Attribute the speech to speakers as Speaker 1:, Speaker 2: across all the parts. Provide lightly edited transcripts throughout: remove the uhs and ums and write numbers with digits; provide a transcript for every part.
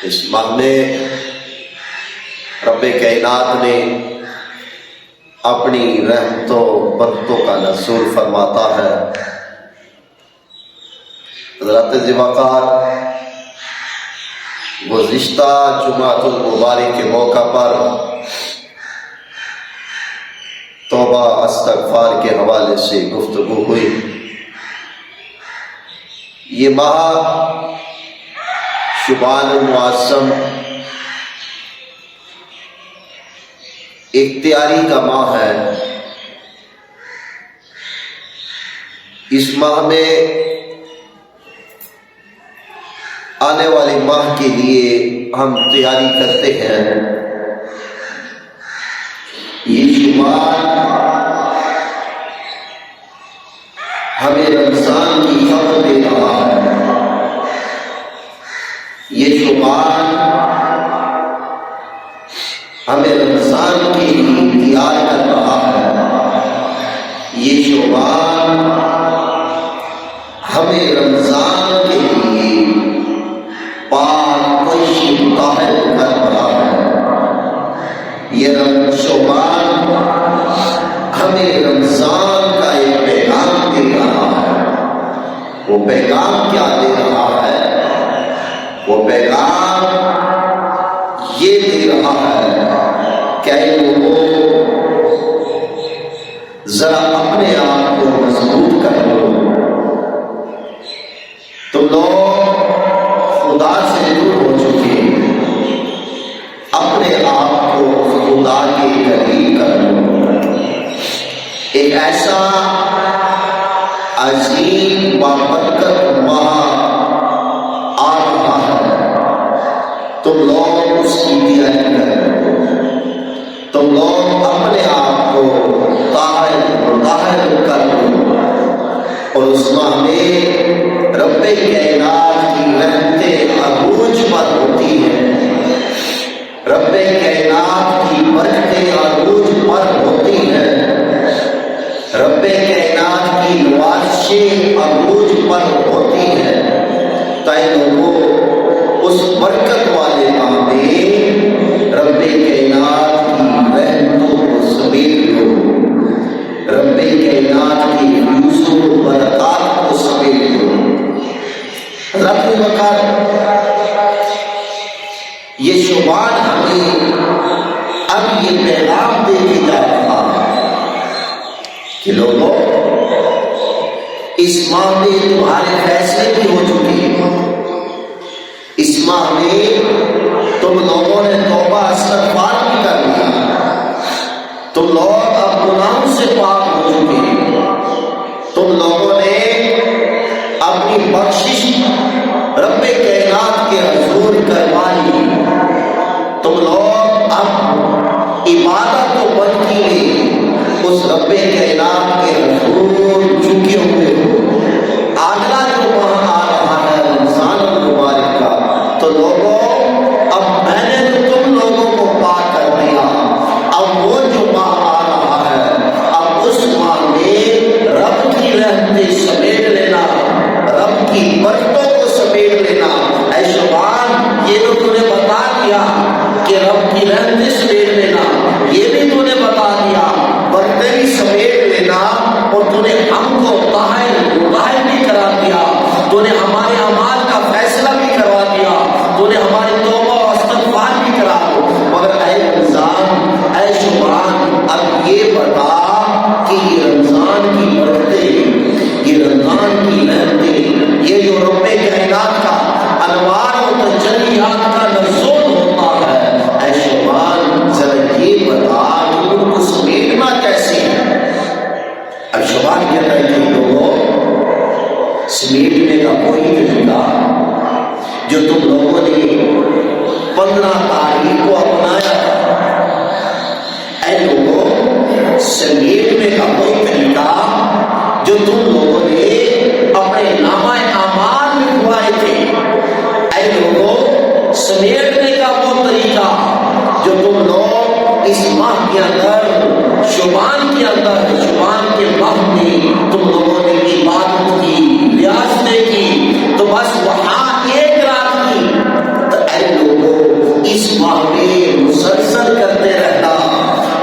Speaker 1: اس ماہ میں رب کائنات نے اپنی رحمتوں برکتوں کا نزول فرماتا ہے۔ حضرت ذوالفقار گزشتہ جمعۃ المبارک کے موقع پر توبہ استغفار کے حوالے سے گفتگو ہوئی۔ یہ ماہ شعبان المعظم اختیاری کا ماہ ہے۔ اس ماہ میں آنے والے ماہ کے لیے ہم تیاری کرتے ہیں۔ یہ شعبان ہمیں رمضان کی خبر دے رہا ہے۔ یہ شعبان ہمیں رمضان کے لیے تیار کر رہا ہے۔ یہ شعبان ہمیں رمضان کے لیے پاک طاہر کر رہا ہے۔ یہ شعبان ہمیں رمضان کا ایک پیغام دے رہا ہے۔ وہ پیغام کیا دے رہا ہے؟ وہ پیغام یہ دے رہا ہے کہ اے لوگوں، ذرا اپنے آپ کو مضبوط کر لو۔ تم لوگ خدا سے دور ہو چکے، اپنے آپ کو خدا کے قریب کر لو۔ ایک ایسا عظیم بابرکت ماہ آ رہا ہے، تم لوگ اس کی تیاری کرو۔ تم لوگ اپنے آپ کو طاہر کر لو، اور اس ماہ میں رب کائنات کی رحمتیں عروج پر ہوتی ہیں، رب کائنات کی برکتیں عروج پر ہوتی ہیں، رب کائنات کہ لوگوں اس ماہ میں تمہارے فیصلے بھی ہو چکے ہیں، اس ماہ میں تم لوگوں نے توبہ استغفار بھی کر لیا، تم لوگ اب گناہوں سے پاک ہو چکے ہیں، تم لوگوں نے اپنی بخشش رب کائنات کے حضور کروا لی، تم لوگ اب عبادت و بندگی میں اس رب کائنات کے حضور جھکے ہوئے ہو۔ اگلا جو وہاں آ رہا ہے رمضان المبارک کا، تو لوگوں اب میں نے تو تم لوگوں کو پاک کر دیا، اب وہ جو ماہ آ رہا ہے، اب اس ماہ میں رب کی رحمتیں سمیٹ لینا، رب کی برکتوں کو سمیٹ لینا۔ اے شعبان، یہ تو تو نے بتا دیا کہ رب کی رحمتیں سمیٹ لینا، یہ بھی تو نے بتا دیا برکتیں بھی سمیٹ لینا، اور تو نے ہم کو طاہر بھی کرا دیا، تو نے ہمارے اعمال کا فیصلہ بھی کروا دیا، تو نے ہماری توبہ و استغفار بھی کرا دو۔ مگر اے رمضان، اے شعبان، اب یہ بتا کہ یہ رمضان کی برکتیں، یہ رمضان کی رحمتیں، یہ جو رب کائنات کا انوار و تجلیات کا نزول ہوتا ہے، اے شعبان ذرا یہ بتا کہ ان کو سمیٹنا کیسے ہے؟ اب شعبان کہتا ہے کہ لوگوں، سمیٹنے کا کوئی طریقہ جو تم لوگوں نے 15 تاریخ کو اپنایا، اے لوگوں، سمیٹنے کا کوئی طریقہ جو تم لوگوں نے اپنے نامہ اعمال میں لکھوائے تھے، اے لوگوں، سمیٹنے کا وہ طریقہ جو تم لوگ اس ماہ کے اندر، شعبان کے اندر، شعبان کے ماہ میں تم لوگوں نے عبادت کی، ریاضتیں کی، تو بس وہاں ایک رات کی، تو اے لوگوں اس ماہ میں مسلسل کرتے رہنا،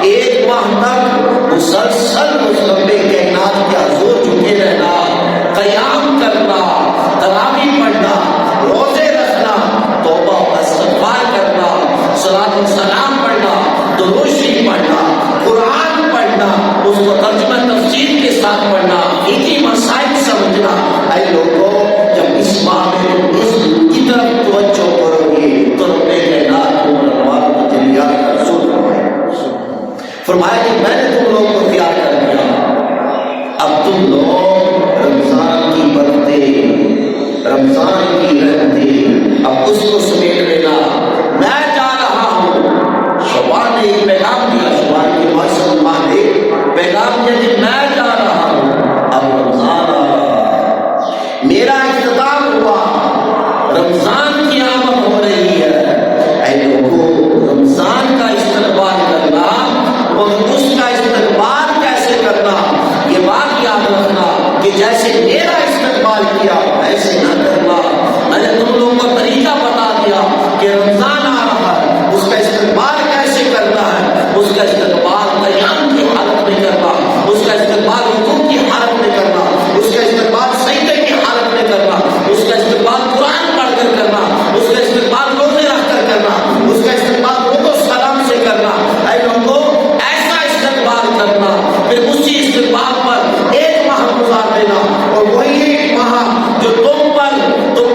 Speaker 1: ایک ماہ تک مسلسل اس رب کائنات کے حضور جھکے رہنا، قیام کرنا، تراویح پڑھنا، روزے رکھنا، توبہ استغفار کرنا، صلاۃ و سلام پڑھنا، درود شریف پڑھنا، قرآن پڑھنا، اس کو ترجمہ تفسیر کے ساتھ پڑھنا، فقہی مسائل سمجھنا۔ اے لوگوں، جب اس ماہ میں تم اس کی طرف توجہ کرو گے تو رب کائنات کو انوار و تجلیات کا رسول فرمایا کہ میں نے تم لوگوں کو تیار کر دیا، اب تم لوگ رمضان کی برکتیں، رمضان کی رحمتیں، اب اس کو سمیٹ لینا۔ میں جا رہا ہوں، شعبان نے ایک پیغام دیا، شعبان کے معصوم ماہ نے پیغام دیا کہ میں جا رہا ہوں، اب رمضان آ رہا ہے، میرا اختتام ہوا، رمضان کی آمد ہو رہی ہے۔ اے لوگوں، رمضان کا استقبال کرنا، اور اس کا استقبال کیسے کرنا، یہ بات یاد رکھنا کہ جیسے میرا استقبال کیا ایسے نہ کرنا۔ میں نے تم لوگوں کو طریقہ بتا دیا کہ رمضان آ رہا ہے، اس کا استقبال کیسے کرنا ہے، اس کا استقبال قیام کی حالت میں کرنا، اس کا استقبال رکوع کی حالت میں کرنا، اس کا استقبال سجدے کی حالت میں کرنا، اس کا استقبال قرآن پڑھ کر کرنا، اس کا استقبال روزے رکھ کر کرنا، اس کا استقبال رکوع و سلام سے کرنا۔ اے لوگوں، ایسا استقبال کرنا، پھر اسی استقبال پر ایک ماہ گزار دینا، اور وہی ایک ماہ جو تم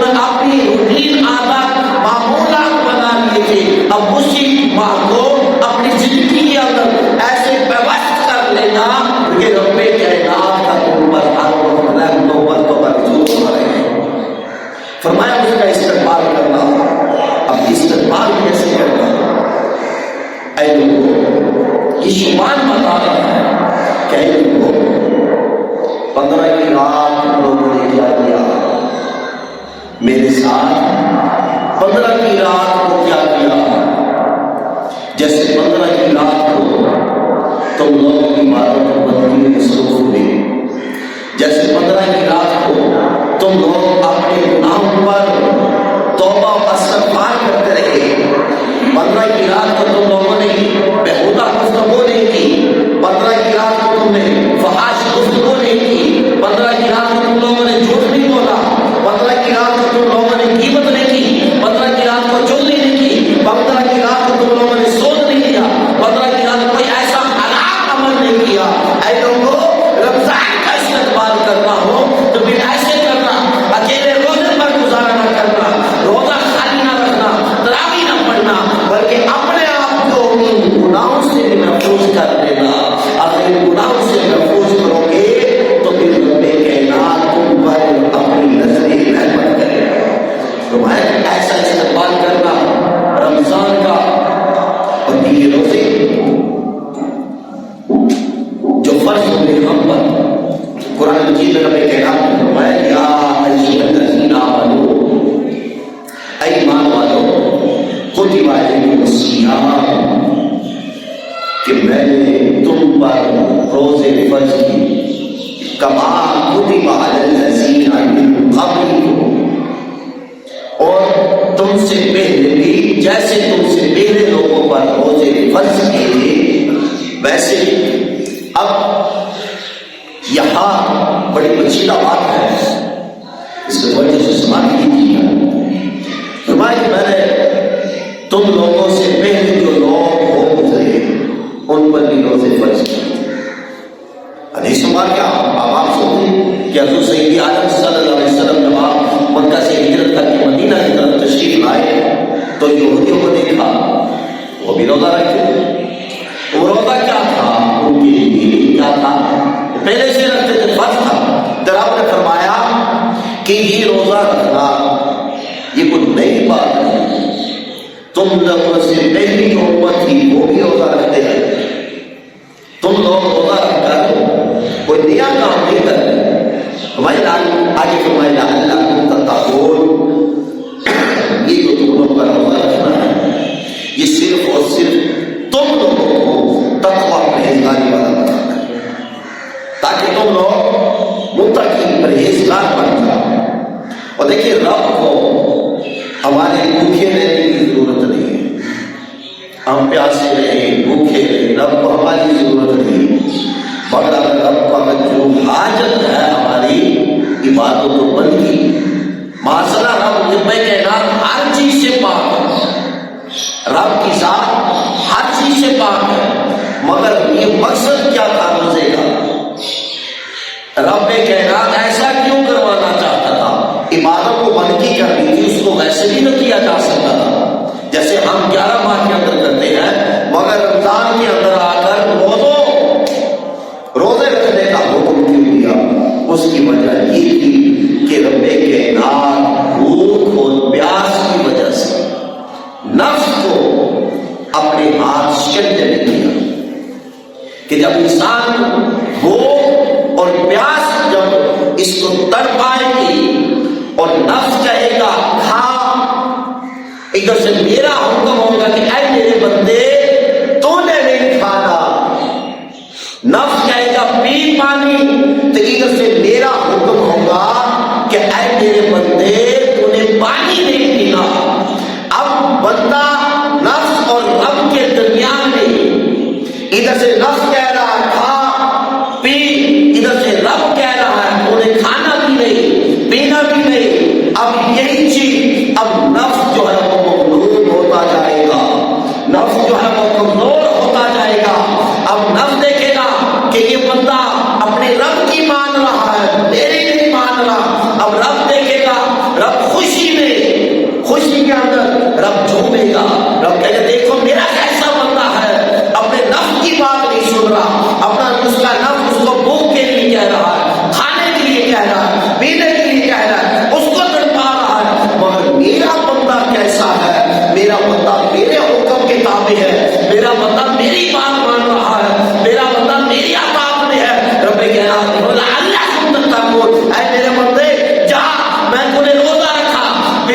Speaker 1: نے اپنی روٹین عادت معمولات بنا لیے تھے، اب اسی ماہ کو اپنی زندگی کے اندر ایسے پیوست کر لینا کہ رب کائنات کا تم پر ہر وقت رحمتوں پر تو برسول رہے۔ فرمایا اس کا استقبال کرنا۔ اب استقبال کیسے کرنا؟ اے لوگوں، یہ شعبان بتا رہا ہے کہ اے لوگوں، 15 کی رات لوگوں نے کیا کیا میرے ساتھ، 15 کی رات کو کیا کیا؟ جیسے 15 کی رات کو تم لوگ عبادت و بندگی میں مصروف ہوئے، جیسے 15 کی رات کو تم لوگ اپنے گناہوں پر توبہ و استغفار کرتے رہے، 15 کی رات کو تم لوگوں نے بیہودہ گفتگو نہیں کی، 15 کی رات کو تم نے فحش گفتگو نہیں کی، 15 کی رات کو تم لوگوں نے جھوٹ نہیں بولا، 15 کی رات کو تم لوگوں نے غیبت نہیں کی، 15 کی رات کو چغلی نہیں کی، 15 کی رات کو تم لوگوں نے سود نہیں کیا، 15 کی رات کوئی ایسا حرام عمل نہیں کیا۔ اے لوگوں، فرض ہوئے ہم پر۔ قرآن مجید میں رب کائنات نے فرمایا یا ایھا الذین آمنوا، اے ایمان والو، کتب علیکم الصیام، کہ میں نے تم پر روزے فرض کی، کما کتب علی الذین من قبلکم، اور تم سے پہلے بھی جیسے تم سے پہلے لوگوں پر روزے فرض کیے تھے ویسے ہی۔ اب یہاں بڑی پیچیدہ بات ہے، اس کو توجہ سے سماعت کیجیے۔ فرمایا کہ میں نے تم لوگوں سے پہلے جو لوگ ہو گزرے ان پر بھی روزے فرض کیے۔ حدیث شمار کیا اب آپ سنتے کہ حضور سید عالم صلی اللہ علیہ وسلم جب آپ مکہ سے ہجرت کر کے مدینہ کی طرف تشریف لائے تو یہودیوں کو دیکھا وہ بھی روزہ رکھتے۔ وہ روزہ کیا تھا؟ ان کے لیے کیا تھا؟ پہلے سے رکھتے تھے، فرض تھا۔ پھر آپ نے فرمایا کہ یہ روزہ رکھنا یہ کوئی نئی بات نہیں، تم لوگوں سے پہلی جو امت تھی وہ بھی روزہ رکھتے ہیں، تم لوگ روزہ رکھ کر کوئی نیا کام نہیں کرتے۔ ہمارے آگے فرمائے لعلکم تتقون، یہ جو تم لوگ کا روزہ رکھنا ہے یہ صرف اور صرف تم لوگوں کو تقویٰ پرہیزگاری والا بنانا ہے، تاکہ تم لوگ متقی پرہیزگار بن جاؤ۔ اور دیکھیے رب کو ہمارے بھوکے رہنے کی ضرورت نہیں ہے، ہم پیاسے رہیں بھوکے رہیں، رب کو ہماری ضرورت نہیں ہے، مگر اگر رب کا جو حاجت ہے ہماری عبادت و بندگی، معاشرہ رب جب میں کہنا ہر چیز سے پاک ہے، رب کی ذات ہر چیز سے پاک ہے، مگر یہ مقصد کیا تھا روزے کا؟ رب کہنا ایسا کیوں کروانا چاہتا تھا؟ عبادت کو بندگی کرنی تھی، اس کو ویسے بھی نہ کیا جا سکتا تھا جیسے ہم 11 ماہ کے اندر کرتے ہیں، مگر رمضان کے اندر آ کر روزے رکھنے کا حکم کیوں دیا؟ اس کی وجہ یہ تھی کہ رب کائنات بھوک اور پیاس کی وجہ سے نفس کو اپنے ہاتھ شکن دینے دیا، کہ جب انسان بھوک اور پیاس جب اس کو تڑپائے گی اور نفس کہے گا کھا، ادھر سے میرا حکم ہوگا کہ اے میرے بندے تو نے نہیں کھانا، نفس کہے گا پی پانی، تو ادھر سے میرا حکم ہوگا کہ اے میرے بندے تو نے پانی نہیں پینا۔ اب بندہ نفس اور رب کے درمیان میں، ادھر سے نفس کہہ رہا ہے کھا پی، ادھر سے رب کہہ رہا ہے تو نے کھانا بھی نہیں پینا بھی نہیں۔ اب یہی چیز اب نفس جو ہے وہ مغلوب ہوتا جائے گا، نفس جو ہے وہ کمزور ہوتا جائے گا۔ اب نفس دیکھے گا کہ یہ بندہ اپنے رب کی مان رہا ہے، میری نہیں مان رہا۔ اب رب دیکھے گا، رب خوشی میں، خوشی کے اندر رب جھومے گا، رب کہے گا دیکھو میرا کیسا بندہ ہے، اپنے نفس کی بات نہیں سن رہا، اپنا اس کا نفس اس کو بھوک کے لیے کہہ رہا ہے، کھانے کے لیے کہہ رہا ہے، پینے کے لیے کہہ رہا ہے، اس کو تڑپا رہا ہے، مگر میرا بندہ کیسا ہے؟ میرا بندہ میرے حکم کے تابع ہے، میرا بندہ میری بات مان رہا ہے، میرا بندہ میری اطاعت میں ہے۔ رب کہہ رہا ہے لعلکم تتقون، اے میرے بندے جا، میں تو نے روزہ رکھا،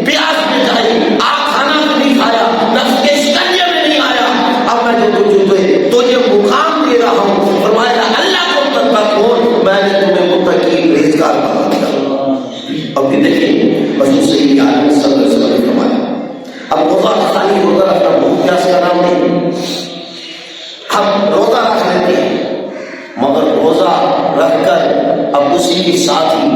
Speaker 1: پیاس میں جائی، آپ کھانا نہیں کھایا، نفس کے شکنجے میں نہیں آیا، اب میں تجھے مقام دے رہا ہوں۔ فرمایا لعلکم تتقون، میں نے تمہیں متقی پرہیزگار بنا دیا۔ اب بھی دیکھیں حضور سید عالم صلی اللہ علیہ وسلم نے فرمایا اب روزہ خالی روزہ رکھنا بھوک پیاس کا نام نہیں، ہم روزہ رکھ لیتے ہیں مگر روزہ رکھ کر اب اسی کے ساتھ ہی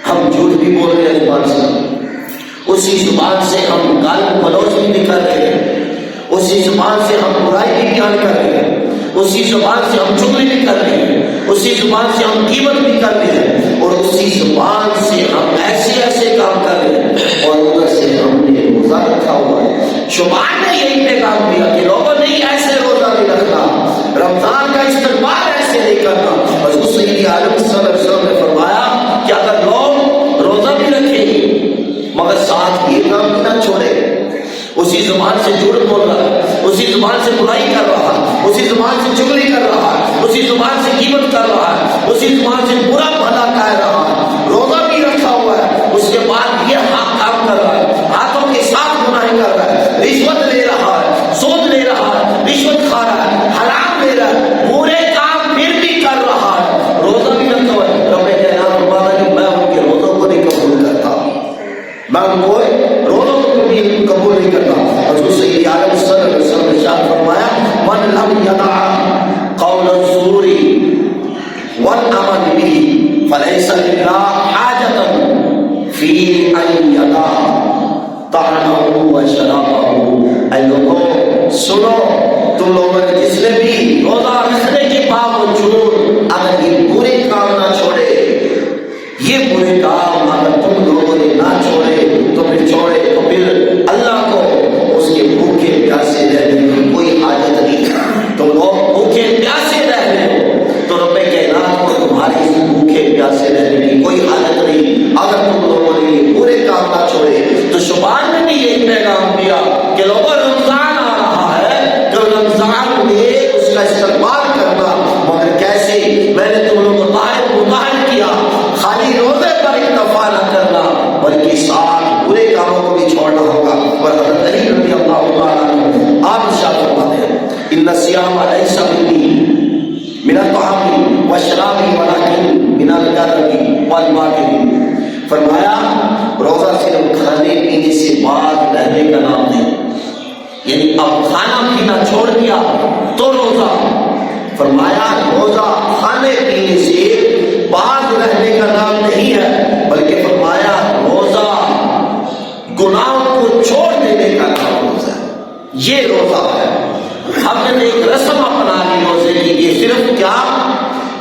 Speaker 1: ہم جھوٹ بھی بول رہے ہیں زبان سے، اسی زبان سے ہم گال گلوچ بھی کر رہے ہیں، اسی زبان سے ہم برائی بھی بیان کر رہے ہیں، اسی زبان سے ہم چغلی بھی کر رہے ہیں، اسی زبان سے ہم غیبت بھی کر رہے ہیں، اور اسی زبان سے ہم ایسے ایسے کام کر رہے ہیں، اور ادھر سے ہم نے روزہ رکھا ہوا ہے۔ شمار نے یہی پیغام دیا کہ لوگوں نہیں ایسے روزہ نہیں رکھنا، رمضان کا استقبال ایسے نہیں کرنا۔ حضور سید عالم صلی اللہ علیہ وسلم نے فرمایا کہ اگر لوگ روزہ بھی رکھیں مگر ساتھ یہ کام بھی نہ چھوڑے، اسی زبان سے جھوٹ بول رہا ہے، اسی زبان سے برائی کر رہا ہے، اسی زبان سے چغلی کر رہا ہے، اسی زبان عمل به فليس لله حاجة في أن يدع طعامه وشرابه۔ اے لوگوں سنو، تم لوگوں نے جس نے بھی روزہ رکھنے کے باوجود اگر یہ برے کام نہ چھوڑے، یہ برے کام اگر تم لوگوں نے نہ چھوڑے تو پھر اللہ کو اس کے بھوکے پیاسے رہنے کی کوئی حاجت نہیں۔ تم لوگ بھوکے پیاسے رہ رہے ہو تو رب کائنات کو تمہاری بھوکے پیاسے رہنے کی کوئی حاجت نہیں۔ اگر تم لوگوں نے یہ برے کام نہ چھوڑے تو شبان نے بھی یہ پیغام دیا کہ لوگوں رمضان آ رہا ہے تو رمضان میں اس کا استقبال کرنا، مگر کیسے؟ میں نے تم لوگوں کو مطالب کیا خالی روزے پر اکتفا نہ کرنا بلکہ ساتھ برے کاموں کو بھی چھوڑنا ہوگا۔ اور حضرت علی رضی اللہ تعالیٰ عنہ آپ ارشاد فرماتے ہیں ان الصیام لیس منی من الطعام والشراب ولکن من الکرم والماکر۔ فرمایا روزہ صرف کھانے پینے سے بعد رہنے کا نام ہے، یعنی اب کھانا پینا چھوڑ دیا تو روزہ۔ فرمایا روزہ کھانے پینے سے بعد رہنے کا نام نہیں ہے، بلکہ فرمایا روزہ گناہوں کو چھوڑ دینے کا نام روزہ ہے۔ یہ روزہ ہے۔ ہم نے ایک رسم اپنا لی روزے کی، یہ صرف کیا،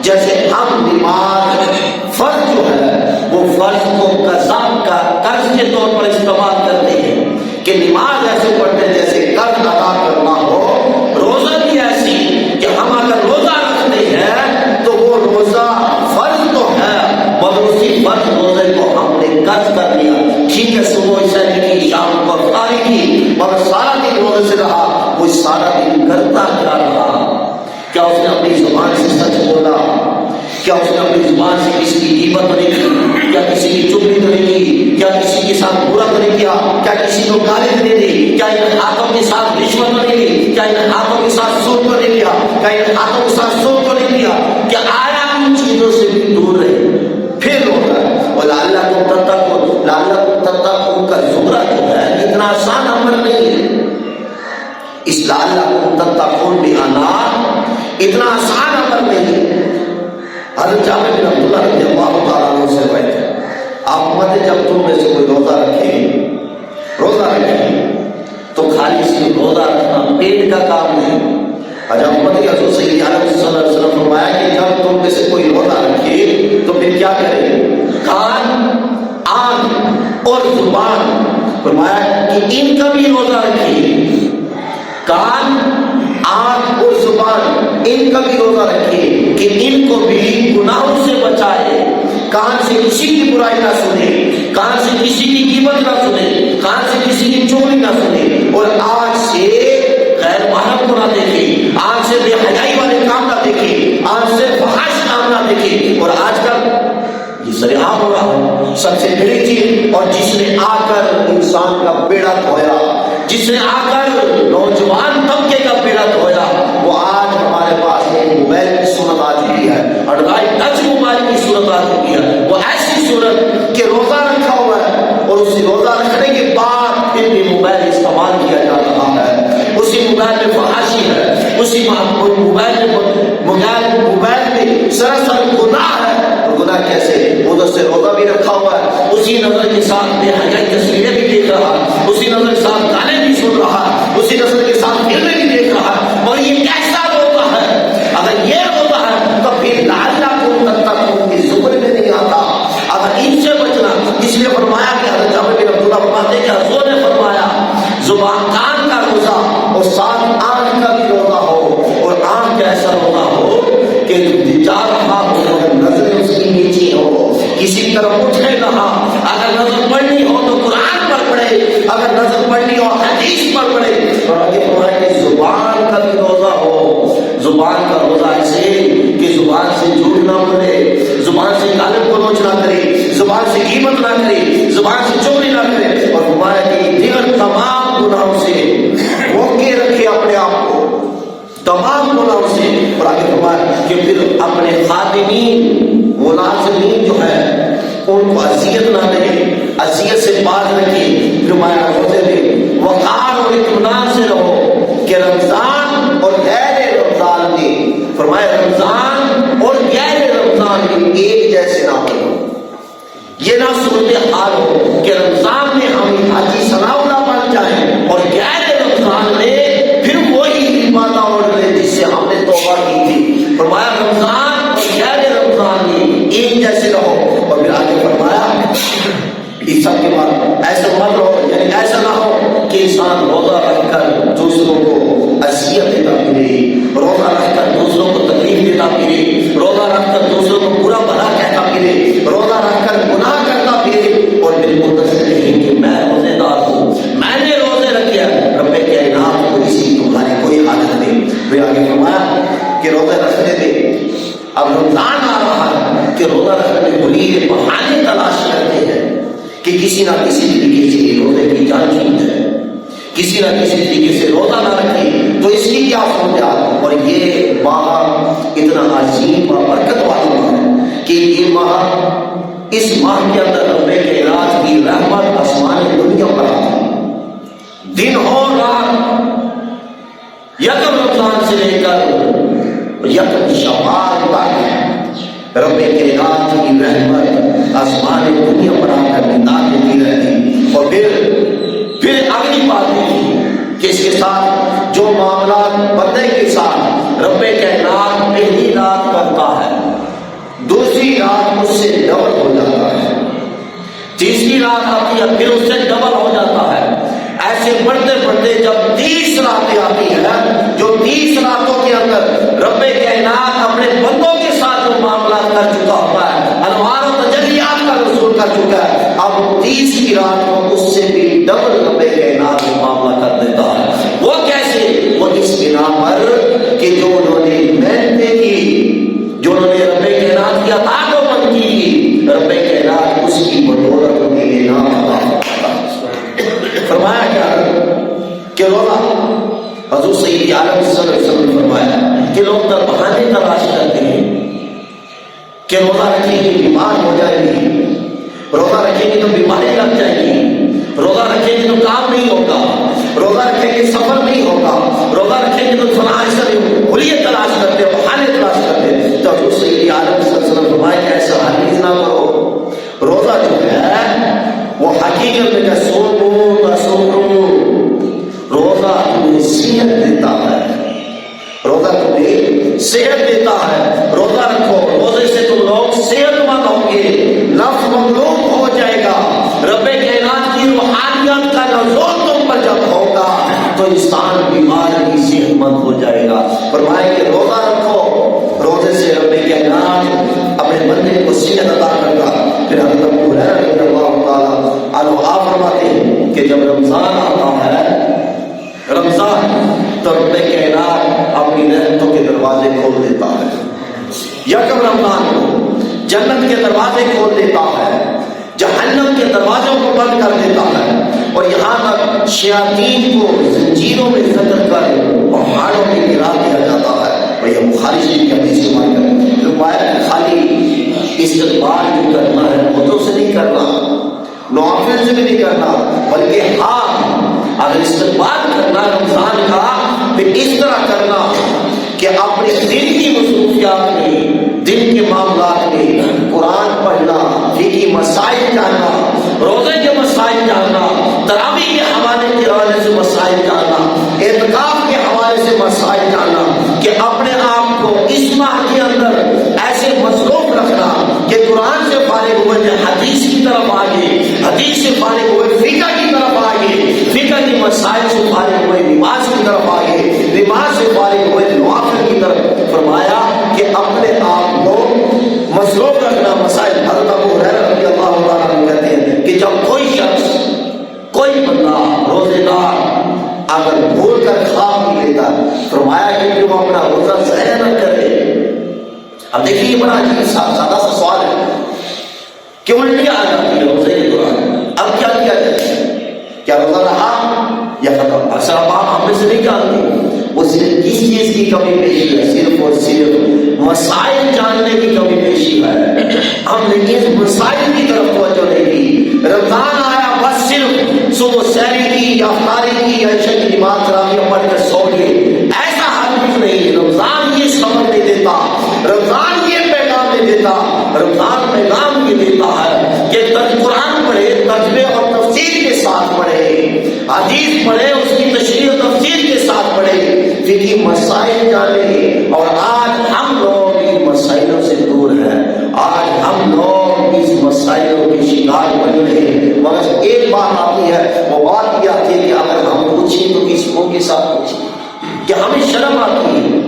Speaker 1: جیسے ہم نماز فرض جو ہے وہ فرض کو قرض کے طور پر استعمال کرتے ہیں کہ نماز ایسے پڑھتے ہیں جیسے قرض ادا کرنا ہو، روزہ بھی ایسی کہ ہم اگر روزہ رکھتے ہیں تو وہ روزہ فرض تو ہے مگر اسی فرض روزے کو ہم نے قرض کر لیا۔ ٹھیک ہے صبح سحری کی، شام کو افطاری کی، مگر سارا دن روزے سے رہا، وہ سارا دن کرتا کیا رہا؟ کیا اس نے اپنی زبان سے سچ بولا؟ کیا اس نے اپنی زبان سے کسی کی غیبت نہیں کی؟ کیا کسی کی چغلی تو نہیں کی؟ کیا کسی کے ساتھ برا تو نہیں کیا؟ کیا کسی کو گالی نہیں دی؟ کیا ان ہاتھوں کے ساتھ رشوت تو نہیں لی؟ کیا ان ہاتھوں کے ساتھ سود تو نہیں کیا؟ کیا ان ہاتھوں کے ساتھ سود تو نہیں کیا؟ کیا آیا ان چیزوں سے بھی دور رہے؟ پھر ہوتا ہے اور لعلکم تتقون کا زمرہ جو ہے اتنا آسان عمل نہیں ہے۔ اس لعلکم تتقون بھی آنا اتنا آسان عمل نہیں ہے۔ حضرت جابر بن عبداللہ رضی اللہ تعالیٰ عنہ سے روایت ہے، آپ فرماتے جب تم میں سے کوئی روزہ رکھے تو خالی صرف روزہ رکھنا پیٹ کا کام نہیں۔ حضرت محمد حضور صلی اللہ علیہ وسلم فرمایا کہ جب تم میں سے کوئی روزہ رکھے تو پھر کیا کرے؟ کان، آنکھ اور زبان، فرمایا کہ ان کا بھی روزہ رکھے۔ کان، آنکھ اور زبان ان کا بھی روزہ رکھے کہ ان کو بھی گناہوں سے بچائے۔ کان سے کسی کی برائی نہ سنے، کان سے کسی کی غیبت نہ سنے، کان سے کسی کی چغلی نہ سنے، اور آنکھ سے غیر محرم کو نہ دیکھے، آنکھ سے بے حیائی والے کام نہ دیکھے، آنکھ سے فحش کام نہ دیکھے۔ اور آج کل یہ سرعام ہو رہا ہے سب سے بڑی چیز، اور جس نے آ کر انسان کا بیڑا دھویا، جس نے آ کر نوجوان طبقے کا بیڑا دھویا، وہ آج ہمارے پاس ایک موبائل کی صورت آ چکی ہے، اینڈرائڈ ٹچ موبائل کی صورت آ چکی ہے۔ وہ ایسی صورت کہ روزہ رکھا ہوا ہے اور اسی روزہ رکھنے کے بعد پھر بھی موبائل استعمال کیا جا رہا ہے، اسی موبائل میں فحاشی ہے، اسی موبائل میں سراسر گناہ ہے۔ اور گناہ کیسے؟ ادھر سے روزہ بھی رکھا ہوا ہے، اسی نظر کے ساتھ بے حیائی تصویریں بھی دیکھ رہا ہے، اسی نظر کے ساتھ گانے بھی سن رہا ہے، اسی نظر کے ساتھ فلمیں بھی دیکھ رہا ہے۔ اور یہ کیسا روزہ ہے؟ اگر یہ روزہ ہے تو پھر لعلکم تتقون کے زمرے میں نہیں آتا۔ اگر ان سے بچنا، اس لیے فرمایا کہ حضرت جابر بن عبداللہ فرماتے کہ حضور نے فرمایا زبان کان کا روزہ اور ساتھ آنکھ کا بھی روزہ ہو، اور آنکھ کا ایسا روزہ ہو کہ جا رہا ہو مگر نظر اس کی نیچی ہو، کسی طرف اٹھے نہ۔ اگر نظر پڑھنی ہو تو قرآن پر پڑھے، اگر نظر پڑھنی ہو حدیث پر پڑھے۔ اور آگے فرمایا کہ زبان کا بھی روزہ ہو، زبان کا روزہ ایسے کہ زبان سے جھوٹ نہ بولے، زبان سے غالب کو نوچ نہ کرے، زبان سے غیبت نہ کرے، زبان سے چغلی نہ کرے، اور فرمایا کہ دیگر تمام گناہوں سے روکے رکھے اپنے آپ کو، تمام گناہوں سے۔ اور آگے فرمایا کہ پھر اپنے خادمین ملازمین جو ہے ان کو اذیت نہ دے، اذیت سے باز رکھے۔ فرمایا روزے میں وقار اور اطمینان سے رہو کہ رمضان اور غیر رمضان میں، فرمایا رمضان اور غیر رمضان رمضان میں ایک جیسے نہ بنو. یہ نہ صورتحال ہو کہ رمضان میں ہم حاجی ثناءاللہ بن جائیں اور غیر رمضان میں پھر وہی باتیں اوڑھ لیں جس سے ہم نے توبہ کی تھی. فرمایا رمضان اور غیر رمضان میں ایک جیسے رہو. اور پھر آگے فرمایا اس سب کے بعد ایسا مت رہو، یعنی ایسا نہ ہو کہ انسان روزہ رکھ کر دوسروں کو اذیت دیتا پھرے، روزہ رکھ کر دوسروں کو تکلیف دیتا پھرے، روزہ رکھ کر دوسروں کو برا بھلا کہتا پھرے، روزہ رکھ کر گناہ کرتا پھرے اور بالکل تصدیق نہیں کہ میں روزے دار ہوں، میں نے روزے رکھے. رب کائنات کو اسی تمہاری کوئی حاجت نہیں. پھر آگے فرمایا کہ روزے رکھنے دے. اب رمضان آ رہا ہے کہ روزہ رکھنے کے لیے بہانے تلاش کرتے ہیں کہ کسی نہ کسی طریقے سے روزے کی جان چھوٹ جائے، کسی نہ کسی طریقے سے روزہ نہ رکھے تو اس کی کیا صورت. اور یہ ماہ اتنا عظیم و برکت والا ماہ ہے کہ یہ ماہ، اس ماہ کے اندر رب کائنات کی رحمت آسمان دنیا پر آتی ہے. دن ہو رات یکم رمضان سے لے کر یکم شوال تک رب کائنات کی رحمت آسمان دنیا پر آ کر ندا دیتی رہتی. اور پھر اگلی بات یہ کہ اس کے ساتھ جو معاملات بندے کے ساتھ رب کائنات پہلی رات کرتا ہے، دوسری رات اس سے ڈبل ہو جاتا ہے، تیسری رات آتی ہے پھر اس سے ڈبل ہو جاتا ہے. ایسے بڑھتے بڑھتے جب 30 راتیں آتی ہیں، جو 30 راتوں کے اندر رب کائنات اپنے بندوں کے ساتھ جو معاملات کر چکا ہوا ہے، انوار و تجلیات کا رسول کر چکا ہے، اب 30 کی رات کو اس سے بھی ڈبل رب کائنات میں معاملہ کر دیتا ہے. وہ کیسے؟ وہ اس بنا پر کہ جو انہوں نے محنتیں کی، جو انہوں نے رب کائنات کی اطاعت و بندگی کی، رب کائنات اس کی بدولت انہیں انعام عطا فرماتا ہے. فرمایا کیا کہ روزہ، حضور سید عالم صلی اللہ علیہ وسلم نے فرمایا کہ لوگ تب بہانے تلاش کرتے ہیں کہ روزہ رکھیں گے بیمار ہو جائے گی، روزہ رکھیں گے تو بیماری لگ جائے گی، روزہ رکھیں گے تو کام نہیں ہوگا، روزہ رکھیں گے سفر نہیں ہوگا، روزہ رکھیں گے تو فلاں ایسا نہیں. حلیت تلاش کرتے، بہانے تلاش کرتے. تو حضور سید عالم صلی اللہ علیہ وسلم نے فرمایا کہ ایسا ہرگز نہ کرو. روزہ جو ہے وہ حقیقت میں روزہ تمہیں صحت دیتا ہے، روزہ تمہیں صحت دیتا ہے. روزہ رکھو، روزے سے تم لوگ صحت مند ہوں گے، نفس مغلوب ہو جائے گا. رب کائنات کی روحانیت کا نزول تم پر جب ہوگا تو انسان بیمار بھی صحت مند ہو جائے گا. فرمائے کہ روزہ رکھو، روزے سے رب کائنات اپنے بندے کو صحت عطا کرتا. پھر حضرت ابو ہریرہ رضی اللہ تعالیٰ عنہ آپ فرماتے ہیں کہ جب رمضان آتا ہے، رمضان تو رب کائنات اپنی رحمتوں کے دروازے کھول دیتا ہے. یکم رمضان کو جنت کے دروازے کھول دیتا ہے، جہنم کے دروازوں کو بند کر دیتا ہے، اور یہاں تک شیاطین کو زنجیروں میں زدر کر پہاڑوں میں گرا دیا جاتا ہے. اور یہ بخاری شریف کی حدیث سے مان کر روایت خالی استقبال بھی کرنا ہے، خودوں سے نہیں کرنا، نوافل سے بھی نہیں کرنا، بلکہ ہاں اگر استقبال کرنا رمضان کا پھر اس طرح کرنا کہ اپنے دل کی مصروفیات میں، دل کے معاملات میں قرآن پڑھنا، فقہی مسائل جاننا، روزے کے مسائل جاننا، تراویح کے حوالے سے مسائل جاننا، اعتکاف کے حوالے سے مسائل جاننا، کہ اپنے آپ کو اس ماہ کے اندر ایسے مصروف رکھنا کہ قرآن سے فارغ ہوئے حدیث کی طرف آگے، حدیث سے فارغ ہوئے فقہ کی طرف آگے، فقہ کی مسائل سے فارغ ہوئے نماز کی طرف آگے، نماز سے فارغ ہوئے نوافل کی طرف. فرمایا کہ اپنے آپ کو مصروف رکھنا مسائل. حضرت ابو ہریرہ رضی اللہ تعالیٰ عنہ کہتے ہیں کہ جب کوئی شخص، کوئی بندہ روزے دار اگر بھول کر کھا پی لیتا، فرمایا کہ وہ اپنا روزہ ضائع نہ کرے. اب دیکھیے یہ بڑا عجیب سادہ سا سوال ہے کہ الٹی آ جاتی ہے روزے کے دوران. اب کیا کیا جائے؟ کیا روزہ رہا یا ختم؟ اکثر آپ ہم میں سے نہیں جانتے وہ صرف کس چیز کی کمی پیشی ہے، صرف اور صرف مسائل جاننے کی کمی پیشی ہے. ہم نے اس مسائل کی طرف توجہ نہیں کی. رمضان آیا بس صرف صبح سحری کی یا افطاری کی یا عشاء کی نماز تراویح پڑھ کر سو گئے، ایسا ہرگز نہیں. رمضان یہ سبق نہیں دیتا، رمضان یہ پیغام نہیں دیتا ان کی مسائل جانے، اور آج ہم لوگ ان مسائلوں سے دور ہیں، آج ہم لوگ اس مسائلوں کے شکار بن رہے ہیں۔ مگر ایک بات آتی ہے، وہ بات یہ آتی ہے کہ اگر ہم پوچھیں تو کس منہ کے ساتھ پوچھیں، کہ ہمیں شرم آتی ہے،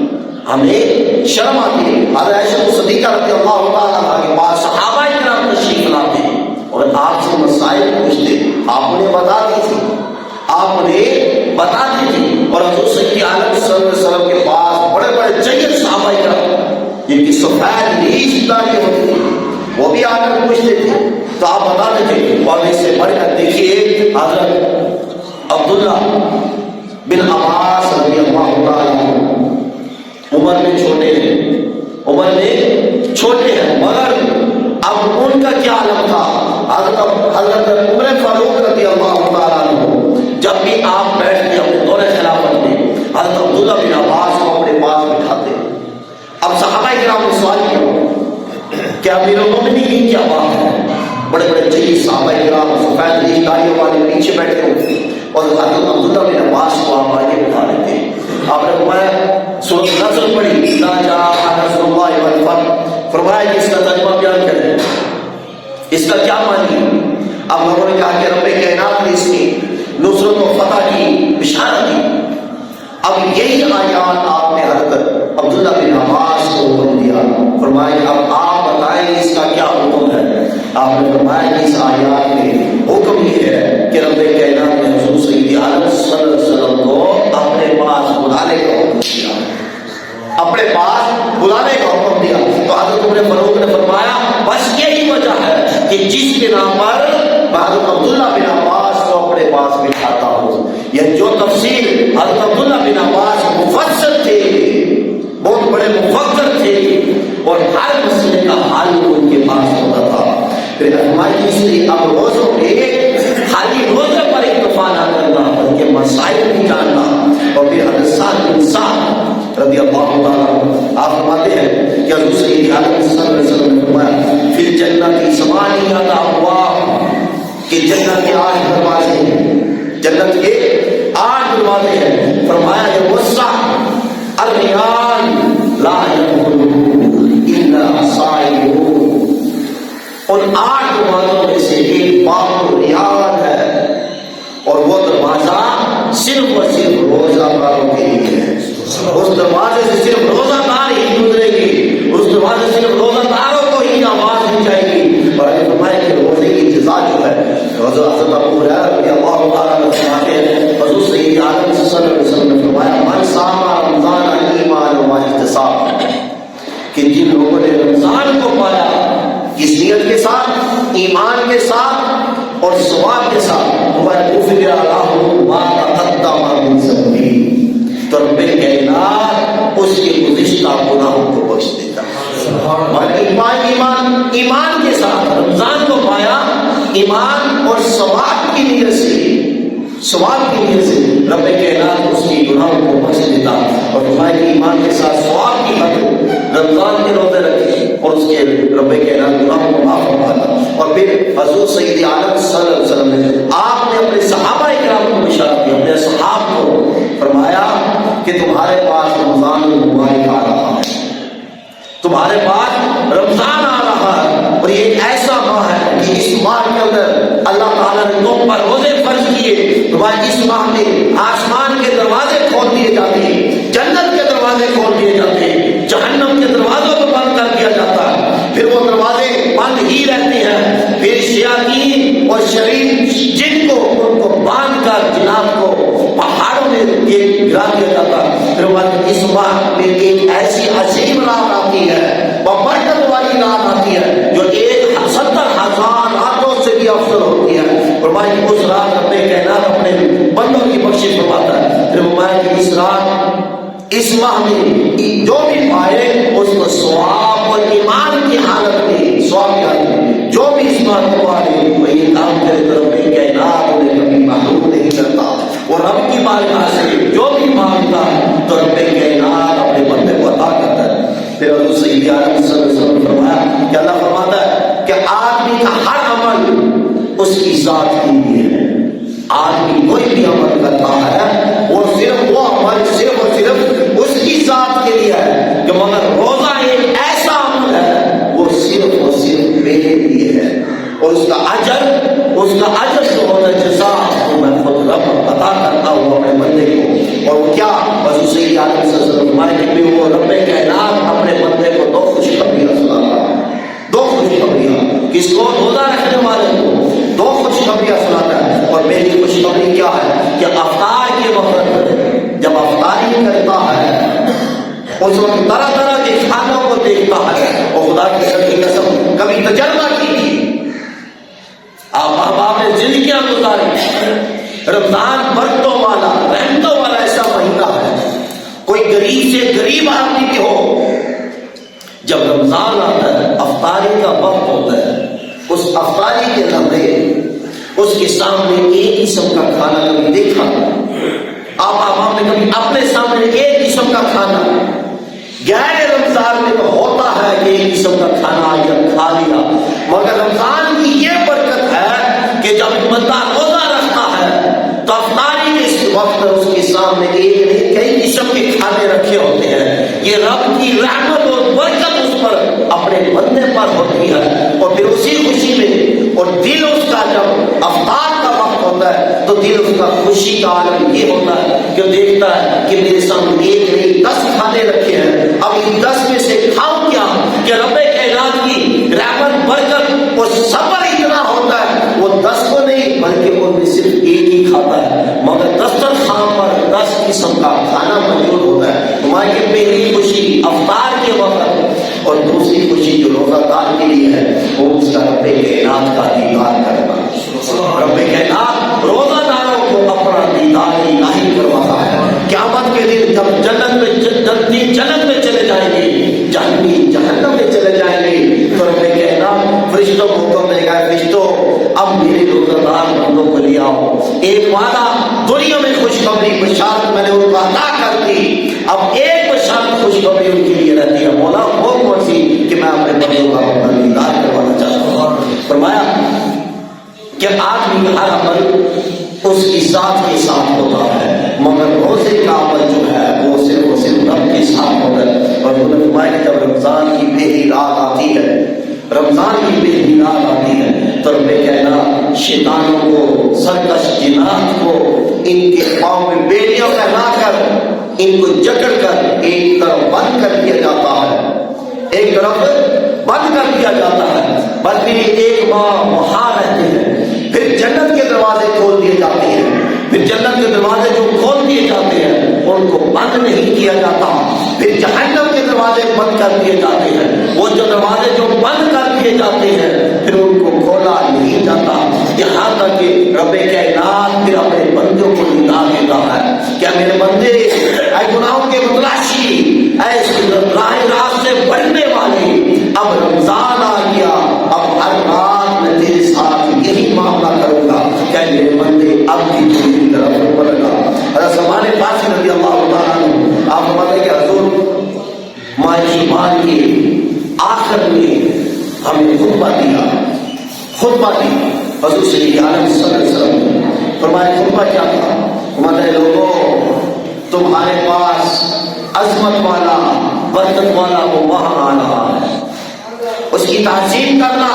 Speaker 1: ہمیں شرم آتی ہے۔ حضرت عائشہ صدیقہ رضی اللہ تعالیٰ عنہ کے پاس صحابہ کرام تشریف لاتے ہیں اور آپ سے مسائل پوچھتے، آپ انہیں بتا دی تھی، آپ انہیں بتا دی تھی، اور حضور سید عالم صلی اللہ علیہ وسلم کے پاس بڑے بڑے جید صحابہ کرام جن کی سفید ریش داڑھی ہوتی تھی، وہ بھی آ کر پوچھتے تھے، تو آپ بتا دیتے۔ اور اس سے بڑھ کر دیکھیے حضرت عبداللہ بن عباس رضی اللہ تعالیٰ عمر میں چھوٹے ہیں، عمر میں چھوٹے ہیں، مگر اب ان کا کیا عالم تھا۔ حضرت عمر فاروق رضی اللہ تعالیٰ عنہ جب بھی آپ بیٹھتے اپنے دور خلافت میں، حضرت عبداللہ بن عباس کو اپنے پاس بٹھاتے۔ اب صحابہ کرام نے سوال کیا کہ امیر المومنین کی کیا بات ہے، بڑے بڑے جلیل صحابہ کرام سفید ریش داڑھیوں والے پیچھے بیٹھے ہوتے اور حضرت عبداللہ بن عباس کو آپ آگے بٹھا لیتے۔ آپ نے فرمایا سورۃ نصر پڑھی، اذا جاء نصر اللہ والفتح، فرمایا کہ اس کا ترجمہ بیان کریں، اس کا کیا معنی ہے۔ اب لوگوں نے کہا کہ رب کائنات نے اس کی نصرت و فتح کی بشارت دی۔ اب یہی آیات آپ نے حضرت عبداللہ بن عباس کو حکم دیا، فرمایا کہ اب آپ بتائیں اس کا کیا حکم ہے۔ آپ نے فرمایا کہ اس آیات میں حکم یہ ہے کہ رب کائنات نے حضور سید عالم صلی اللہ علیہ وسلم کو اپنے پاس بلانے کا حکم دیا، اپنے پاس بلانے کا حکم دیا۔ تو حضرت عمر فاروق نے فرمایا بس یہی وجہ ہے کہ جس بنا پر حضرت عبداللہ بن عباس کو اپنے پاس بٹھاتا ہوں۔ یہ جو تفسیر حضرت عبداللہ بن عباس مفسر تھے، بہت بڑے مفکر تھے، اور ہر مسئلے کا حل ان کے پاس ہوتا تھا۔ پھر ہماری اس لیے اب روزوں میں خالی روزے پر اکتفا نہ کرنا بلکہ مسائل بھی جاننا۔ اور پھر حضرت سعد بن سعد رضی اللہ تعالیٰ آپ فرماتے ہیں کہ حضور سید عالم صلی اللہ علیہ وسلم نے فرمایا فی الجنت ثمانیۃ ابواب، کہ جنت کے 8 دروازے ہیں، جنت کے 8 دروازے ہیں۔ فرمایا یہ وسع الریان لا يدخل الا صائمون، ان 8 دروازوں میں سے ایک باب ریان ہے، اور وہ دروازہ صرف اور صرف روزہ داروں کے لیے ہے۔ اس دروازے سے صرف روزہ دار ہی گزرے گی، اس دروازے سے صرف روزہ داروں کو ہی آواز دی جائے گی۔ اور فرمایا کہ روزے کی جزا جو ہے، حضرت ابو ہریرہ رضی اللہ تعالیٰ عنہ فرماتے ہیں حضور سید عالم صلی اللہ علیہ وسلم نے فرمایا من صام رمضان ایمانا واحتسابا، کہ جن لوگوں نے رمضان کو پایا کس نیت کے ساتھ، ایمان کے ساتھ اور ثواب کے ساتھ، غفر لہ ما تقدم من ذنبہ، تو رب کائنات اس کے گزشتہ گناہوں کو بخش دیتا ہے۔ ایمان کے ساتھ رمضان کو پایا، ایمان اور ثواب کی نیت سے، ثواب کی نیت سے رب کائنات اس کی گناہوں کو بخش دیتا۔ اور تمہارے ایمان کے ساتھ ثواب کی خاطر رمضان کے روزے رکھے اور اس کے رب کائنات گناہوں کو معاف فرماتا۔ اور پھر حضور سید عالم صلی اللہ علیہ وسلم نے آپ نے اپنے صحابہ کرام کو بشارت دی، اپنے اصحاب کو فرمایا کہ تمہارے پاس رمضان مبارک آ رہا ہے، تمہارے پاس رمضان آ رہا ہے، اور یہ ایک ایسا ماہ ہے کہ اس ماہ کے اندر اللہ تعالیٰ نے تم پر روزے فرض کیے، تمہارے اس ماہ میں آسمان کے دروازے کھول دیے جاتے ہیں، جنت کے دروازے کھول دیے جاتے ہیں، جہنم کے دروازوں کو بند کر دیا جاتا ہے، پھر وہ دروازے بند ہی رہتے ہیں، پھر شیاطین اور شریر جن کو ان کو باندھ کر جنات کو پہاڑوں میں گرا دیا جاتا ہے۔ پھر اس ماہ میں ایک ایسی عظیم رات آتی ہے، برکت والی رات آتی ہے جو 70,000 راتوں سے بھی افضل ہوتی ہے۔ فرمایا کہ اس رات رب کائنات اپنے بندوں کی بخشش فرماتا ہے۔ پھر فرمایا کہ اس رات، اس ماہ میں جو بھی پائے اس کو ثواب اور ایمان کی حالت میں، ثواب کی حالت میں جو بھی اس ماہ کو پائے وہ یہ کام کرے تو رب کائنات انہیں کبھی محروم نہیں کرتا، اور رب کی بارگاہ سے جو بھی مانگتا ہے تو رب کائنات اپنے بندے کو عطا کرتا ہے۔ پھر حضور سید عالم صلی اللہ علیہ وسلم نے فرمایا کہ اللہ فرماتا ہے کہ آدمی کا ہر عمل اس کی ذات کے لیے ہے۔ آدمی کوئی بھی عمل کرتا ہے اور صرف وہ عمل صرف اور صرف ذات کے لیے ہے کہ مگر روزہ ایک ایسا عمل ہے وہ صرف اور صرف میرے لیے ہے، اور اس کا اجر جو ہوتا ہے جزا وہ میں خود رب عطا کرتا ہوں اپنے بندے کو۔ اور وہ کیا؟ بس اسے عالم صلی اللہ علیہ وسلم فرمائے کہ وہ رب کائنات اپنے بندے کو دو خوشخبریاں سناتا ہے، دو خوشخبریاں، کس کو؟ روزہ رکھنے والے کو دو خوشخبریاں سناتا ہے۔ اور میری خوشخبری کیا ہے کہ افطار کے وقت جب افطاری کرتا ہے اس وقت طرح طرح کے کھانوں کو دیکھتا ہے، اور خدا کی قسم کبھی تجربہ کی آپ نے زندگیاں گزاری، رمضان برکتوں والا رحمتوں والا ایسا مہینہ ہے، کوئی غریب سے غریب آدمی بھی ہو جب رمضان آتا ہے افطاری کا وقت ہوتا ہے، اس افطاری کے لمحے اس کے سامنے ایک قسم کا کھانا کبھی دیکھا آپ نے کبھی اپنے سامنے ایک قسم کا کھانا، غیر رمضان میں تو ہوتا ہے کہ ایک قسم کا کھانا جب کھا لیا، مگر رمضان کی یہ برکت ہے کہ جب بندہ روزہ رکھتا ہے تو افطاری کے اس وقت اس کے سامنے ایک نہیں کئی قسم کے کھانے رکھے ہوتے ہیں۔ یہ رب کی رحمت اور برکت اس پر اپنے بندے پر ہوتی ہے، اور پھر اسی خوشی میں اور دل اس کا جب افطار کا وقت ہوتا ہے تو دل اس کا خوشی کا عالم یہ ہوتا ہے کہ دیکھتا ہے کہ میرے سامنے ایک نہیں 10 کھانے رکھے ہیں، اب ان 10 میں سے کھاؤں کیا؟ کہ رب کائنات کی رحمت برکت اور صبر اتنا ہوتا ہے وہ 10 کو نہیں بلکہ ان میں صرف ایک ہی کھاتا ہے، مگر دسترخوان پر 10 قسم کا کھانا موجود ہوتا ہے۔ تمہاری پہلی خوشی افطار کے وقت، اور دوسری خوشی جو روزہ دار کے لیے ہے وہ اس کا رب کائنات کا دیدار کرنا۔ رب کائنات روزہ داروں کو اپنا دیدار الہی کرواتا ہے۔ قیامت کے دن جب جنت میں چلے جائیں گے، جہنم میں چلے جائیں گے، تو رب کائنات فرشتوں کو حکم دے گا، فرشتوں اب میرے روزہ دار بندوں کو لے آؤ۔ ایک وعدہ دنیا میں خوشخبری بشارت میں نے ان کو عطا کر دی، اب ایک بشارت خوشخبری ان کے لیے رہتی ہے، مولا وہ کون سی؟ کہ میں اپنے بندوں کا اپنا دیدار کروانا چاہتا ہوں۔ فرمایا کہ آدمی ہر عمل اس کی ذات کے ساتھ ہوتا ہے، مگر روزے کا عمل جو ہے وہ صرف اور صرف رب کے ساتھ ہوتا ہے۔ اور انہوں نے فرمایا کہ جب رمضان کی پہلی رات آتی ہے، رمضان کی پہلی رات آتی ہے تو رب کائنات شیطانوں کو، سرکش جنات کو ان کے پاؤں میں بیڑیاں پہنا کر ان کو جکڑ کر ایک طرف بند کر دیا جاتا ہے، ایک طرف بند کر دیا جاتا ہے، بلکہ ایک ماہ وہاں رہتے ہیں، پھر جنت کے دروازے کھول دیے جاتے ہیں، پھر جنت کے دروازے جو کھول دیے جاتے ہیں ان کو بند نہیں کیا جاتا، پھر جہنم کے دروازے بند کر دیے جاتے ہیں، وہ جو دروازے جو بند کر دیے جاتے ہیں پھر ان کو کھولا نہیں جاتا، یہاں تک کہ رب کائنات پھر اپنے بندوں کو ندا دیتا ہے، کیا میرے بندے اے گناہوں کے متلاشی، اے راہ سے بڑھنے والے، اب رمضان آ گیا، اب ہر رات میں تیرے ساتھ یہی معاملہ کروں گا، کیا میرے بندے اب بھی تیری طرف بڑھ گا۔ حضرت سلمان فارسی رضی اللہ تعالیٰ عنہ آپ کو پتہ ہے کہ حضور ماہ ایمان کے آخر میں ہمیں خطبہ دی، حضور صلی اللہ علیہ وسلم فرمایا خطبہ کیا تھا؟ فرمایا لوگوں تمہارے پاس عظمت والا برکت والا وہ ماہ آ رہا ہے، اس کی تعظیم کرنا،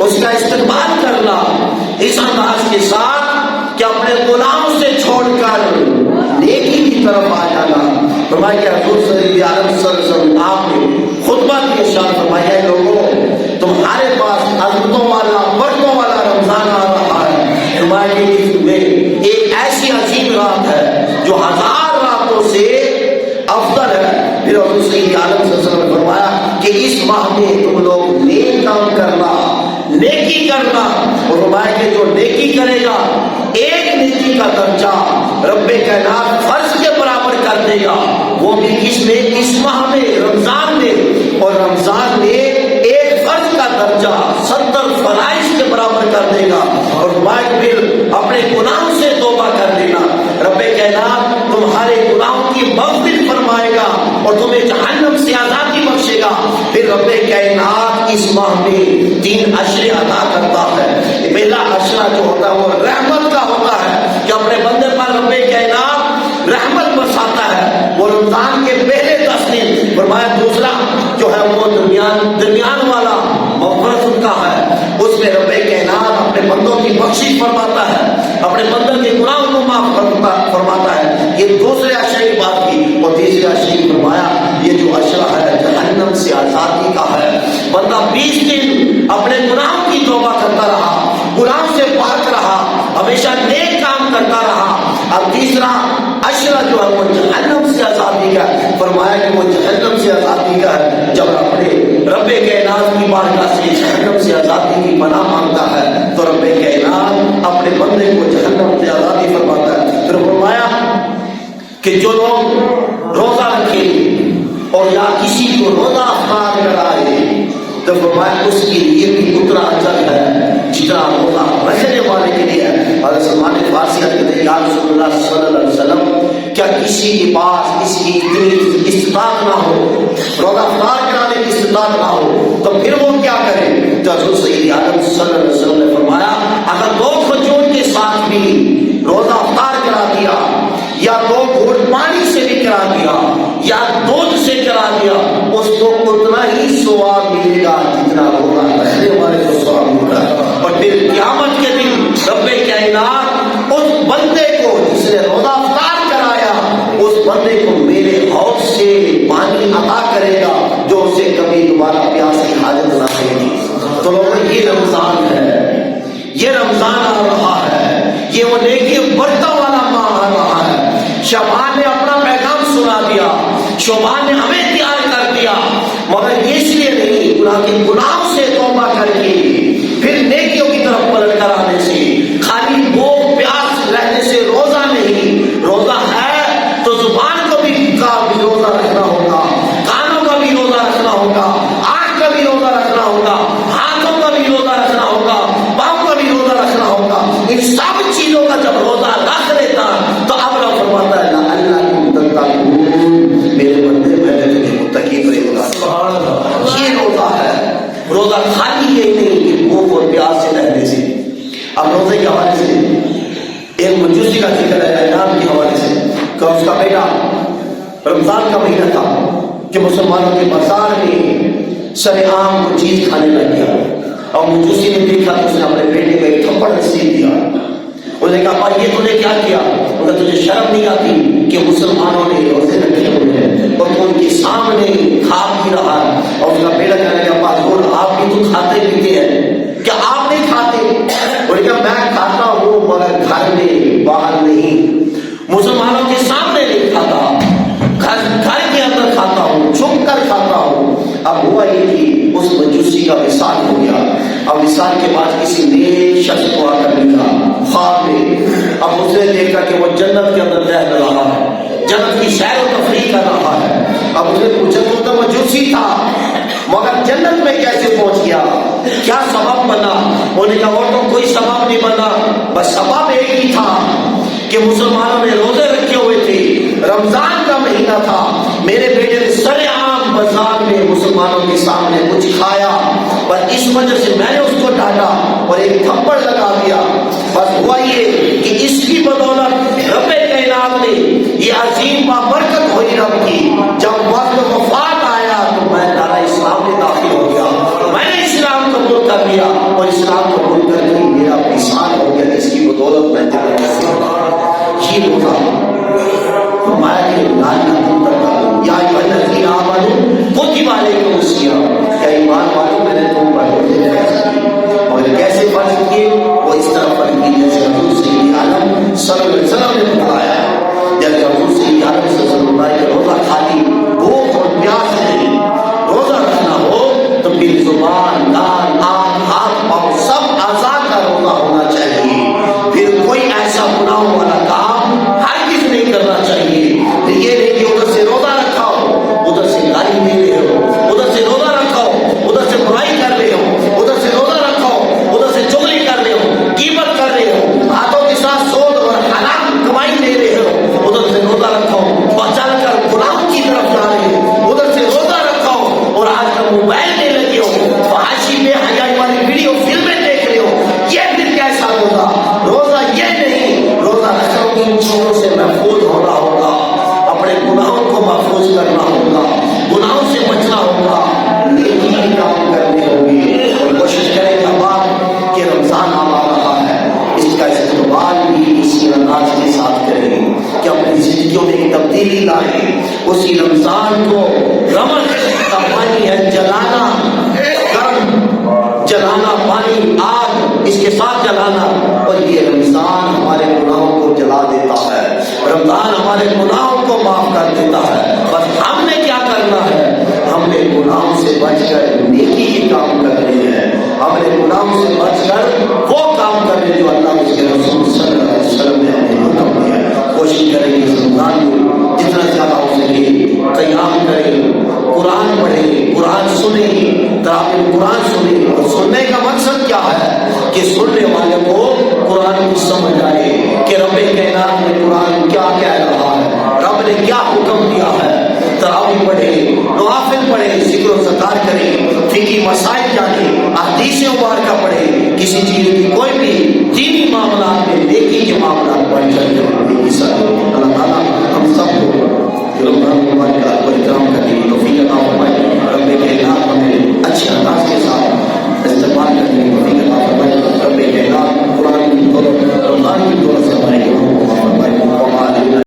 Speaker 1: اس کا استقبال کرنا اس انداز کے ساتھ کہ اپنے گناہوں سے چھوڑ کر نیکی کی طرف آ جانا۔ فرمایا کہ حضور صلی اللہ علیہ وسلم آپ نے خطبہ کی ارشاد فرمایا لوگوں تمہارے پاس عظمتوں والا برکتوں والا رمضان آ رہا ہے، فرمایا کہ اس میں ایک ایسی عظیم رات ہے جو 1000 راتوں سے افضل ہے۔ پھر حضور صلی اللہ علیہ وسلم نے فرمایا کہ اس ماہ میں تم لوگ نیک کام کرنا، نیکی کرنا، اور فرمایا کہ جو نیکی کرے گا ایک نیکی کا درجہ رب کائنات فرض کے برابر کر دے گا، وہ بھی کس میں؟ اس ماہ میں، رمضان میں، اور رمضان میں ایک فرض کا درجہ 70 فرائض کے برابر کر دے گا، اور پھر اپنے گناہوں سے توبہ کر دینا، رب کائنات تمہارے گناہوں کی مغفرت فرمائے گا اور تمہیں جہنم سے آزادی بخشے گا۔ پھر رب کائنات اس ماہ میں 3 عشرے عطا کرتا ہے۔ پہلا عشرہ جو ہوتا ہے وہ رحمت کا ہوتا ہے کہ اپنے بندے پر رب کائنات رحمت برساتا ہے، وہ رمضان کے پہلے فرمایا دوسرا جو ہے وہ درمیان والا مغفرت ان کا ہے، اس میں رب کائنات اپنے بندوں کی بخشش فرماتا ہے، اپنے بندوں کے گناہوں کو معاف فرماتا ہے۔ یہ دوسرے اشرے کی بات کی، اور تیسرے اشرے کی فرمایا یہ جو اشرا ہے جہنم سے آزادی کا ہے۔ بندہ 20 دن اپنے گناہوں کی توبہ کرتا رہا، گناہوں سے پاک رہا، ہمیشہ نیک کام کرتا رہا۔ اب تیسرا اشرا جو ہے وہ جہنم سے آزادی کا ہے۔ فرمایا کہ وہ جہنم سے آزادی کا ہے جب اپنے رب کائنات کی بارگاہ سے جہنم سے آزادی کی پناہ مانگتا ہے تو رب کائنات اپنے بندے کو جہنم سے آزادی فرماتا ہے۔ پھر فرمایا کہ جو لوگ روزہ رکھیں اور یا کسی کو روزہ افطار کرائے تو فرمایا اس کے لیے بھی اتنا اجر ہے جتنا روزہ رکھنے والے کے لیے ہے۔ حضرت سلمان فارسی کہتے ہیں یا رسول اللہ صلی اللہ علیہ وسلم کیا کسی کے پاس اس کی اتنی استطاعت نہ ہو، روزہ افطار کرانے کی استطاعت نہ ہو تو پھر وہ کیا کرے؟ تو حضرت سید عالم صلی اللہ علیہ وسلم نے فرمایا اگر 2 کھجور کے ساتھ بھی روزہ افطار کرا دیا یا 2 گھونٹ پانی سے بھی کرا دیا یا دودھ سے کرا دیا اس کو اتنا ہی ثواب ملے گا جتنا روزہ رکھنے والے کو ثواب ملے گا۔ اور پھر قیامت کے دن رب کائنات اس بندے کو جس نے روزہ افطار کرایا اس بندے کو میرے حوض سے پانی عطا کرے گا جو اسے کبھی دوبارہ پیاس کی حاجت نہ رہے گی۔ تو لوگوں یہ رمضان ہے، یہ رمضان آ رہا ہے، یہ وہ نیکی برکتوں والا ماہ آ رہا ہے۔ شعبان نے اپنا پیغام سنا دیا، شعبان نے ہمیں تیار کر دیا، مگر اس لیے نہیں گناہوں سے توبہ کر کے پھر نیکیوں کی طرف پلٹ کر آنے سے، خالی بھوک پیاس رہنے سے روزہ نہیں، روزہ ہے تو زبان کو بھی روزہ رکھنا ہوگا، کانوں کا بھی روزہ رکھنا ہوگا، آنکھ کا بھی روزہ رکھنا ہوگا، ہاتھوں کا بھی روزہ رکھنا ہوگا، پاؤں کا بھی روزہ رکھنا ہوگا۔ ان سب چیزوں کا جب روزہ رکھ لیتا تو اب رب فرماتا ہے میرے بندے میں نے تجھے متقی پرہیزگار۔ یہ روزہ ہے، روزہ خالی یہ نہیں کہ بھوک اور پیاس سے رہنے سے۔ اب روزے کے حوالے سے ایک مجوسی کا ذکر ہے اعلان کے حوالے سے کہ اس کا بیٹا رمضان کا مہینہ تھا کہ مسلمانوں کے بازار میں سر عام کو چیز کھانے لگ گیا اور مجوسی نے دیکھا تو اس نے اپنے بیٹے کو ایک تھپڑ نصیب دیا۔ اس نے کہا یہ تو نے کیا کیا؟ مگر تجھے شرم نہیں آتی کہ مسلمانوں نے روزے رکھے ہوئے ہیں اور تو ان کے سامنے کھا پی رہا ہے؟ اور اس کا بیٹا کہنے لگا ابا آپ بھی تو کھاتے پیتے ہیں، کیا آپ نہیں کھاتے؟ انہوں نے کہا میں کھاتا ہوں مگر گھر میں، باہر نہیں، مسلمانوں کے سامنے نہیں کھاتا، گھر کے اندر کھاتا ہوں، چھپ کر کھاتا ہوں۔ اب ہوا یہ کہ اس مجوسی کا وصال ہو گیا۔ اب وصال کے بعد کسی نیک شخص کو آ کر ملا خواب میں۔ اب اس نے دیکھا کہ وہ جنت کے اندر رہ رہا ہے، جنت کی سیر و تفریح کر رہا ہے۔ اب اس نے پوچھا تو تو مجوسی تھا مگر جنت میں کیسے پہنچ گیا، کیا سبب بنا؟ انہوں نے کہا اور تو کوئی سبب نہیں بنا، بس سبب ایک ہی تھا کہ مسلمانوں نے روزے رکھے ہوئے تھے، رمضان کا مہینہ تھا، میرے بیٹے نے سر عام بازار میں مسلمانوں کے سامنے کچھ کھایا، بس اس وجہ سے میں نے اس کو ڈانٹا اور ایک تھپڑ لگا دیا۔ بس ہوا یہ کہ اس کی بدولت رب کائنات نے یہ عظیم بابرکت ہوئی رب کی، جب وقت وفات آیا تو میں دارا اسلام میں داخل ہو گیا، میں نے اسلام قبول کر لیا اور اسلام قبول کر کے میرا وصال ہو گیا، اس کی بدولت میں یہ ہوگا ہمارے یا کتب علیکم الصیام، کیا ایمان والوں میں نے تم پر روزے فرض کیے، اور کیسے فرض کیے؟ وہ اس طرح فرض کیے جیسے حضور سید عالم صلی اللہ علیہ وسلم نے بتایا ہے۔ جیسے حضور سید عالم صلی اللہ علیہ وسلم کا روزہ خالی بھوک اور پیاس نہیں، روزہ رکھنا ہو تو پھر زبان، کان، آنکھ، ہاتھ، پاؤں سب اعضاء کا روزہ ہونا چاہیے، پھر کوئی ایسا گناہ والا کام ہرگز نہیں کرنا چاہیے۔ یہ نہیں کہ ادھر سے روزہ رکھا ہو ادھر سے گالی دے رہے ہو، ادھر سے روزہ رکھا ہو ادھر سے برائی کر رہے ہو، ادھر سے روزہ رکھا ہو ادھر سے چغلی کر رہے ہو، غیبت کر رہے ہو، ہاتھوں کے ساتھ سود اور حرام کمائی لے رہے ہو، ادھر سے روزہ رکھا ہو بچل کر گناہوں کی طرف جا رہے ہو، ادھر سے روزہ رکھا ہو اور آج کل موبائل میں لگے ہو، فحاشی بے حیائی والی ویڈیو فلمیں دیکھ رہے ہو، یہ پھر کیسا روزہ؟ روزہ یہ نہیں، روزہ رکھا ہو ان چیزوں سے محفوظ ہونا ہوگا، اپنے گناہوں کو محفوظ کرنا ہوگا، گناہ جلانا، اور یہ رمضان ہمارے گناہوں کو جلا دیتا ہے، رمضان ہمارے گناہوں کو معاف کر دیتا ہے۔ بس ہم نے کیا کرنا ہے؟ ہم نے گناہوں سے بچ کر نیکی ہی کام کرنے ہیں، ہم نے گناہوں سے بچ کر وہ کام کرنے جو اللہ اس کے رسول صلی اللہ علیہ وسلم نے ہمیں حکم دیا ہے۔ کوشش کریں کہ اس رمضان میں جتنا زیادہ ہو سکے قیام کریں، قرآن پڑھیں، قرآن سنیں، تلاوت قرآن سنیں۔ اور سننے کا مقصد کیا ہے؟ کہ سننے والے کو قرآن کو سمجھ آئے کہ رب کائنات میں قرآن کیا کہہ رہا ہے، رب نے کیا حکم دیا ہے۔ تراویح پڑھیں، نوافل پڑھیں، ذکر و ذکر کریں، فقہی مسائل جانیں، احادیث مبارکہ پڑھیں، کسی چیز